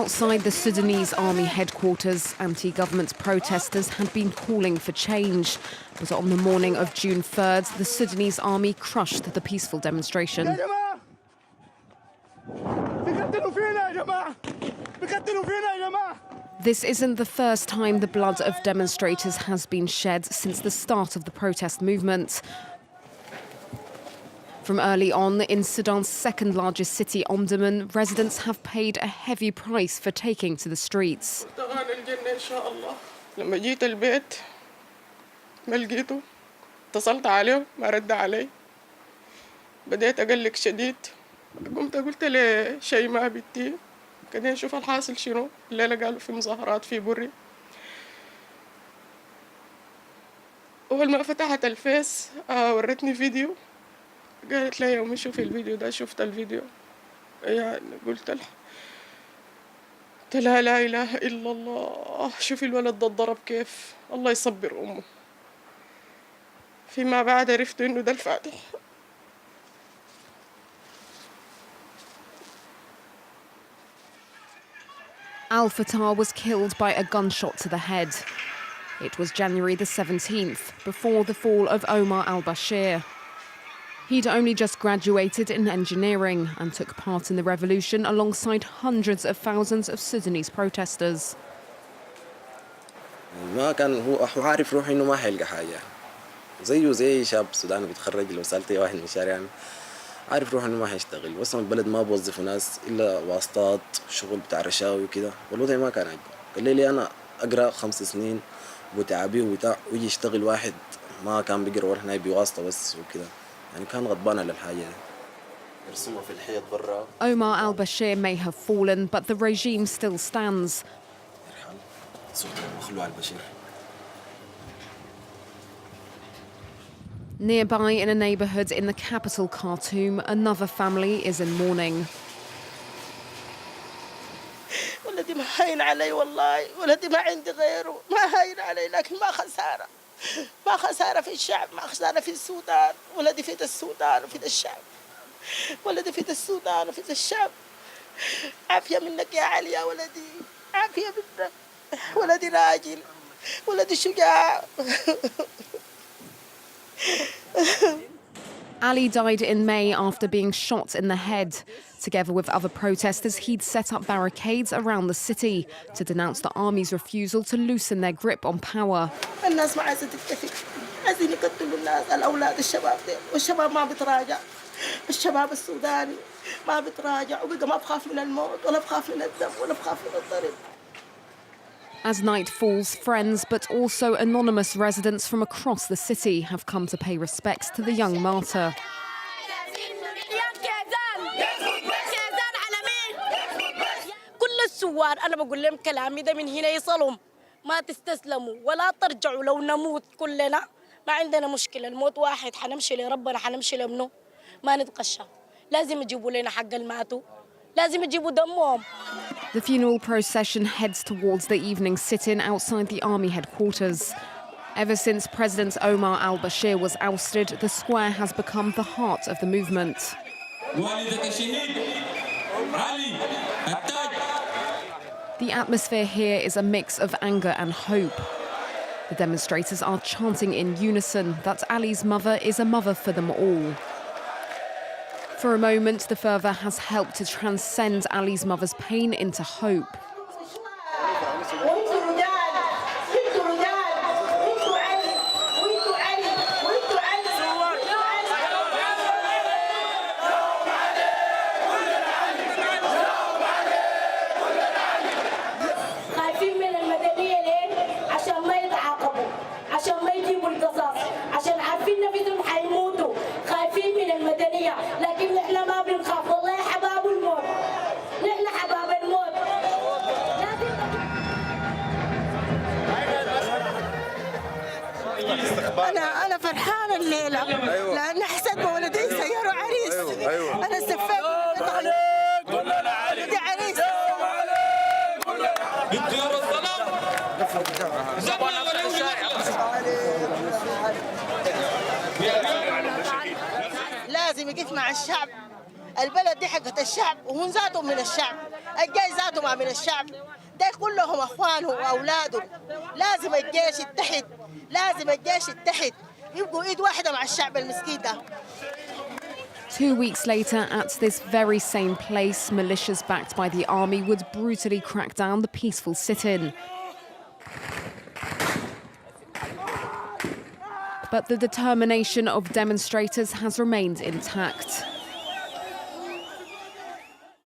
Outside the Sudanese army headquarters, anti-government protesters had been calling for change. But on the morning of June 3rd, the Sudanese army crushed the peaceful demonstration. This isn't the first time the blood of demonstrators has been shed since the start of the protest movement. From early on, in Sudan's second largest city, Omdurman, residents have paid a heavy price for taking to the streets. لما جيت البيت ما لقيته اتصلت عليه ما رد علي بديت أقلق شديد قمت قلت له شيء ما بنتي كده نشوف الحاصل شنو الليلة قالوا في مظاهرات في بري أول ما فتحت الفيس ورتني فيديو قالت لي يومي شوفي الفيديو ده شفت الفيديو يعني قلت لها لا لا إله إلا الله شوفي الولد ده اتضرب كيف الله يصبر أمه فيما بعد عرفت إنه ده الفاتح Al-Fatah was killed by a gunshot to the head. It was January the 17th, before the fall of Omar al-Bashir. He'd only just graduated in engineering and took part in the revolution alongside hundreds of thousands of Sudanese protesters. ما كان هو عارف روحه إنه ما حيلقى حاجة زيه زي شاب سوداني بيتخرج لو سألت أي واحد من شارعنا عارف روحه إنه ما حيشتغل أصلا البلد ما بوظفوا ناس إلا واسطات شغل بتاع رشاوي وكده والوضع ما كان عاجبه قال لي أنا أقرأ 5 سنين وتعبيه وبتاع ويجي يشتغل واحد ما كان بيقرأ ولا هنا بواسطة بس وكده يعني كان غضبان على الحاجة يرسموا في الحيط برا. Omar al-Bashir may have fallen, but the regime still stands. Nearby, in a neighbourhood in the capital Khartoum, another family is in mourning. ولدي ما هين علي والله ولدي ما عندي غيره ما هين علي لكن ما خسارة في الشعب ما خسارة في السودان ولدي في السودان وفي الشعب ولدي في السودان وفي الشعب عافية منك يا علي يا ولدي عافية منك ولدي راجل ولدي شجاع. Ali died in May after being shot in the head. Together with other protesters, he'd set up barricades around the city to denounce the army's refusal to loosen their grip on power. الناس ما عايزة تتفق عايزين يقتلوا الناس الأولاد الشباب دي والشباب ما بتراجع الشباب السوداني ما بتراجع وبقى ما بخاف من الموت ولا بخاف من الدم ولا بخاف من الضرب. As night falls, friends but also anonymous residents from across the city have come to pay respects to the young martyr. كل الثوار أنا بقول لهم كلامي ده من هنا يصلهم ما تستسلموا ولا ترجعوا لو نموت كلنا ما عندنا مشكلة الموت واحد حنمشي لربنا حنمشي لابنه ما نتقشى لازم يجيبوا لنا حق الماتوا لازم يجيبوا دمهم. The funeral procession heads towards the evening sit-in outside the army headquarters. Ever since President Omar al-Bashir was ousted, the square has become the heart of the movement. The atmosphere here is a mix of anger and hope. The demonstrators are chanting in unison that Ali's mother is a mother for them all. For a moment, the fervour has helped to transcend Ali's mother's pain into hope. أنا فرحانة الليلة لأن حسيت بولدي سيارة عريس أنا استفدت ولدي عريس لازم يقف مع الشعب البلد دي حقت الشعب وهم ذاتهم من الشعب الجيش ذاته ما من الشعب ده كلهم اخوانه واولاده لازم الجيش يتحد لازم الجيش يتحد يبقوا ايد واحده مع الشعب المسكين ده 2 weeks later, at this very same place, militias backed by the army would brutally crack down the peaceful sit-in. But the determination of demonstrators has remained intact.